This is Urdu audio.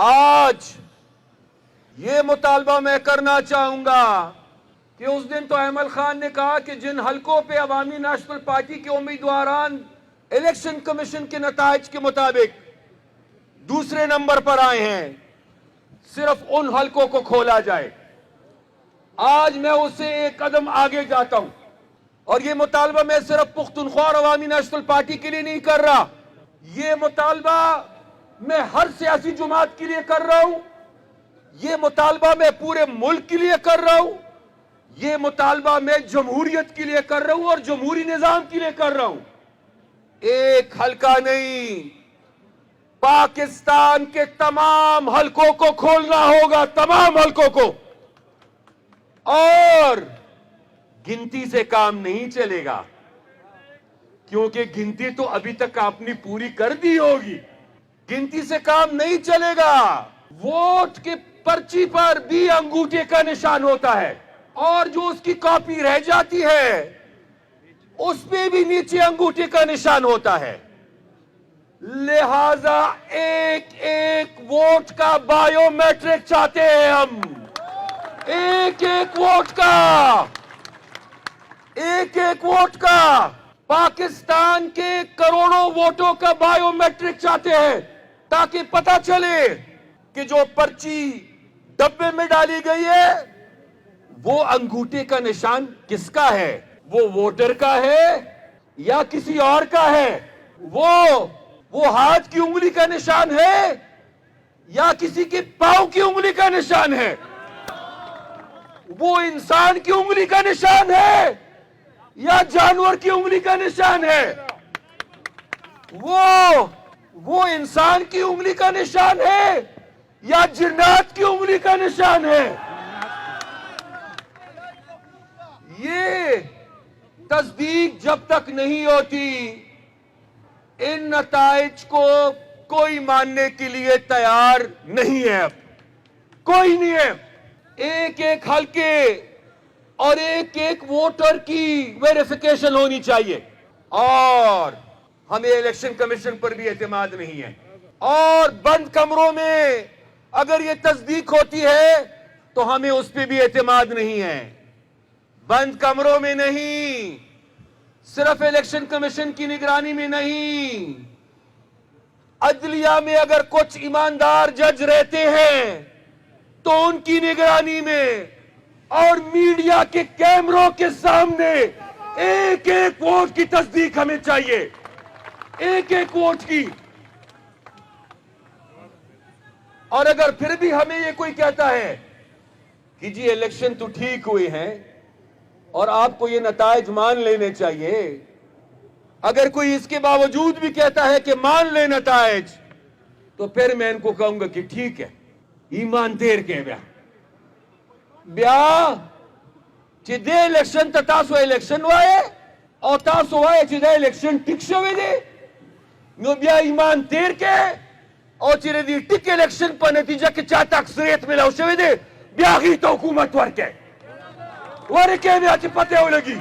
آج یہ مطالبہ میں کرنا چاہوں گا کہ اس دن تو احمد خان نے کہا کہ جن حلقوں پہ عوامی نیشنل پارٹی کے امیدواران الیکشن کمیشن کے نتائج کے مطابق دوسرے نمبر پر آئے ہیں صرف ان حلقوں کو کھولا جائے. آج میں اس سے ایک قدم آگے جاتا ہوں اور یہ مطالبہ میں صرف پختونخوا اور عوامی نیشنل پارٹی کے لیے نہیں کر رہا. یہ مطالبہ میں ہر سیاسی جماعت کے لیے کر رہا ہوں. یہ مطالبہ میں پورے ملک کے لیے کر رہا ہوں. یہ مطالبہ میں جمہوریت کے لیے کر رہا ہوں اور جمہوری نظام کے لیے کر رہا ہوں. ایک حلقہ نہیں، پاکستان کے تمام حلقوں کو کھولنا ہوگا، تمام حلقوں کو. اور گنتی سے کام نہیں چلے گا کیونکہ گنتی تو ابھی تک آپ نے پوری کر دی ہوگی. گنتی سے کام نہیں چلے گا. ووٹ کے پرچی پر بھی انگوٹھے کا نشان ہوتا ہے اور جو اس کی کاپی رہ جاتی ہے اس پہ بھی نیچے انگوٹھے کا نشان ہوتا ہے. لہذا ایک ایک ووٹ کا بایو میٹرک چاہتے ہیں ہم. ایک ایک ووٹ کا، ایک ایک ووٹ کا، پاکستان کے کروڑوں ووٹوں کا بایو میٹرک چاہتے ہیں تاکہ پتہ چلے کہ جو پرچی ڈبے میں ڈالی گئی ہے وہ انگوٹھے کا نشان کس کا ہے؟ وہ ووٹر کا ہے یا کسی اور کا ہے؟ وہ ہاتھ کی انگلی کا نشان ہے یا کسی کے پاؤں کی انگلی کا نشان ہے؟ وہ انسان کی انگلی کا نشان ہے یا جانور کی انگلی کا نشان ہے؟ وہ انسان کی انگلی کا نشان ہے یا جنات کی انگلی کا نشان ہے؟ یہ تصدیق جب تک نہیں ہوتی ان نتائج کو کوئی ماننے کے لیے تیار نہیں ہے. اب کوئی نہیں ہے. ایک ایک حلقے اور ایک ایک ووٹر کی ویریفیکیشن ہونی چاہیے. اور ہمیں الیکشن کمیشن پر بھی اعتماد نہیں ہے. اور بند کمروں میں اگر یہ تصدیق ہوتی ہے تو ہمیں اس پہ بھی اعتماد نہیں ہے. بند کمروں میں نہیں، صرف الیکشن کمیشن کی نگرانی میں نہیں، عدلیہ میں اگر کچھ ایماندار جج رہتے ہیں تو ان کی نگرانی میں اور میڈیا کے کیمروں کے سامنے ایک ایک ووٹ کی تصدیق ہمیں چاہیے. ایک ایک ووٹ کی. اور اگر پھر بھی ہمیں یہ کوئی کہتا ہے کہ جی الیکشن تو ٹھیک ہوئے ہیں اور آپ کو یہ نتائج مان لینے چاہیے، اگر کوئی اس کے باوجود بھی کہتا ہے کہ مان لے نتائج، تو پھر میں ان کو کہوں گا کہ ٹھیک ہے، ایمان دیر کے بیا چې دې الیکشن ته تاسو الیکشن وایې او تاسو وایې چې دا الیکشن ټیک شوی دی، نو بیا ایمان تیر کې او چې د دې ټیک الیکشن په نتیجه کې چاته اکثریت ملاو شوی دی بیا هغې ته حکومت ورکړئ. ورکړئ بیا چې پته ولګي.